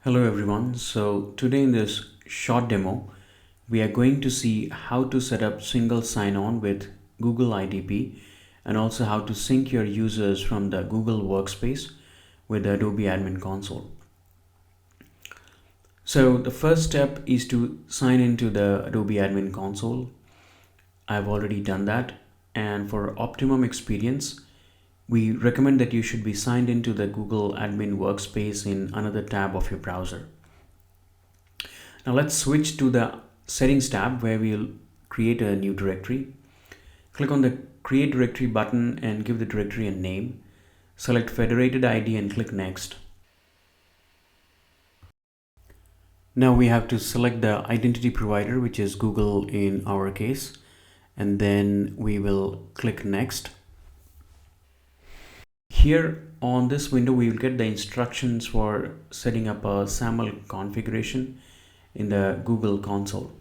Hello everyone. So today in this short demo, we are going to see how to set up single sign-on with Google IDP and also how to sync your users from the Google Workspace with the Adobe Admin Console. So the first step is to sign into the Adobe Admin Console. I've already done that, and for optimum experience, we recommend that you should be signed into the Google Admin Workspace in another tab of your browser. Now let's switch to the settings tab where we'll create a new directory. Click on the create directory button and give the directory a name. Select federated ID and click next. Now we have to select the identity provider, which is Google in our case, and then we will click next. Here on this window, we will get the instructions for setting up a SAML configuration in the Google console.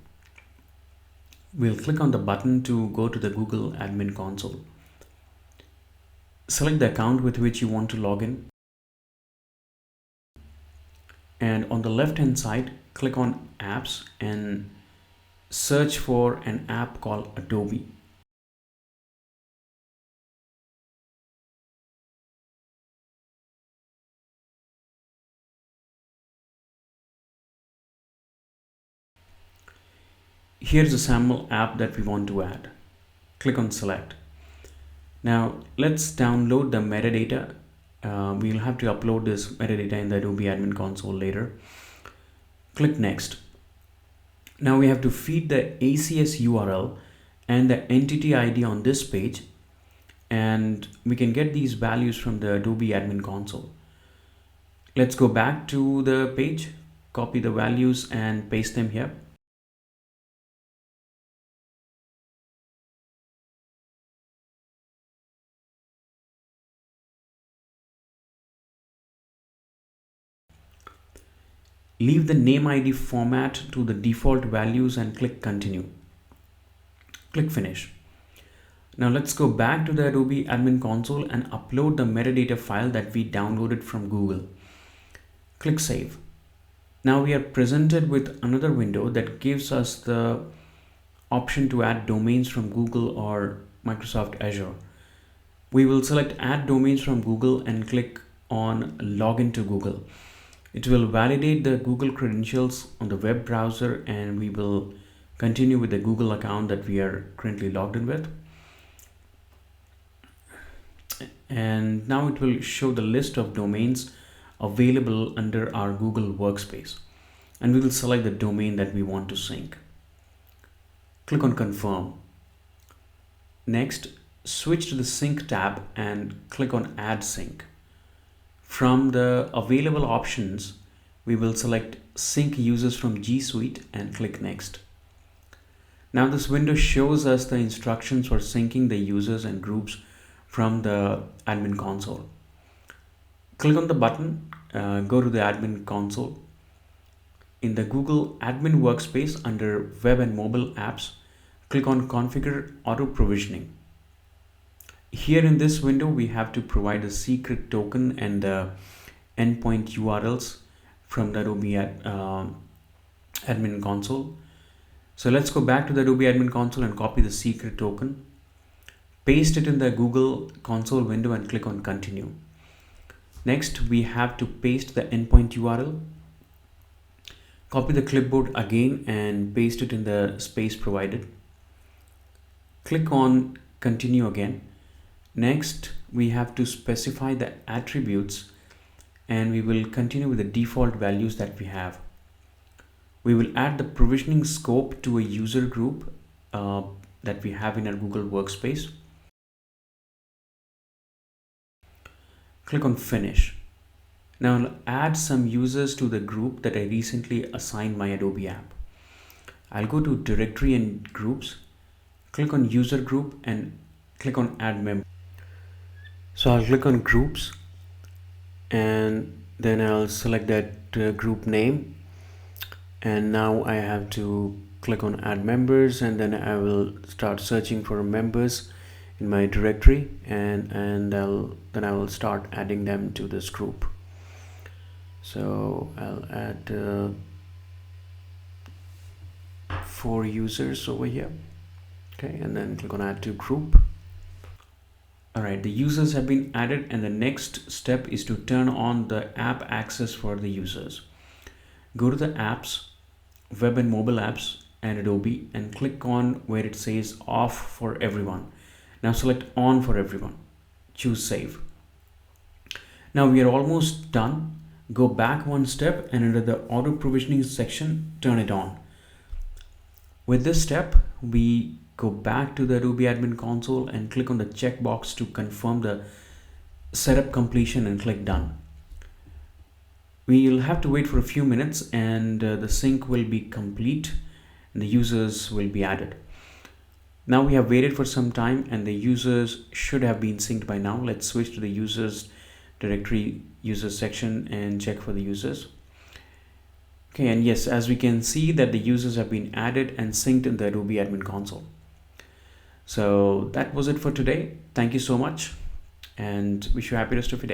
We'll click on the button to go to the Google Admin Console. Select the account with which you want to log in. And on the left hand side, click on apps and search for an app called Adobe. Here's a sample app that we want to add. Click on select. Now let's download the metadata. We'll have to upload this metadata in the Adobe Admin Console later. Click next. Now we have to feed the ACS URL and the entity ID on this page, and we can get these values from the Adobe Admin Console. Let's go back to the page, copy the values and paste them here. Leave the name ID format to the default values and click continue. Click finish. Now let's go back to the Adobe Admin Console and upload the metadata file that we downloaded from Google. Click save. Now we are presented with another window that gives us the option to add domains from Google or Microsoft Azure. We will select add domains from Google and click on login to Google. It will validate the Google credentials on the web browser, and we will continue with the Google account that we are currently logged in with. And now it will show the list of domains available under our Google Workspace. And we will select the domain that we want to sync. Click on confirm. Next, switch to the sync tab and click on add sync. From the available options, we will select sync users from G Suite and click next. Now this window shows us the instructions for syncing the users and groups from the admin console. Click on the button, go to the admin console. In the Google admin workspace under web and mobile apps, click on configure auto provisioning. Here in this window, we have to provide a secret token and the endpoint URLs from the Adobe Admin Console. So let's go back to the Adobe Admin Console and copy the secret token. Paste it in the Google console window and click on continue. Next, we have to paste the endpoint URL. Copy the clipboard again and paste it in the space provided. Click on continue again. Next, we have to specify the attributes, and we will continue with the default values that we have. We will add the provisioning scope to a user group that we have in our Google Workspace. Click on finish. Now I'll add some users to the group that I recently assigned my Adobe app. I'll go to directory and groups, click on user group and click on add member. So I'll click on groups and then I'll select that group name, and now I have to click on add members, and then I will start searching for members in my directory, and then I will start adding them to this group. So I'll add 4 users over here. Okay, and then click on add to group. All right, the users have been added, and the next step is to turn on the app access for the users. Go to the apps, web and mobile apps, and Adobe, and click on where it says off for everyone. Now select on for everyone. Choose save. Now we are almost done. Go back one step and under the auto provisioning section, turn it on. With this step, we go back to the Adobe Admin Console and click on the checkbox to confirm the setup completion and click done. We'll have to wait for a few minutes and the sync will be complete and the users will be added. Now we have waited for some time and the users should have been synced by now. Let's switch to the users directory users section and check for the users. Okay, and yes, as we can see that the users have been added and synced in the Adobe Admin Console. So that was it for today. Thank you so much and wish you a happy rest of your day.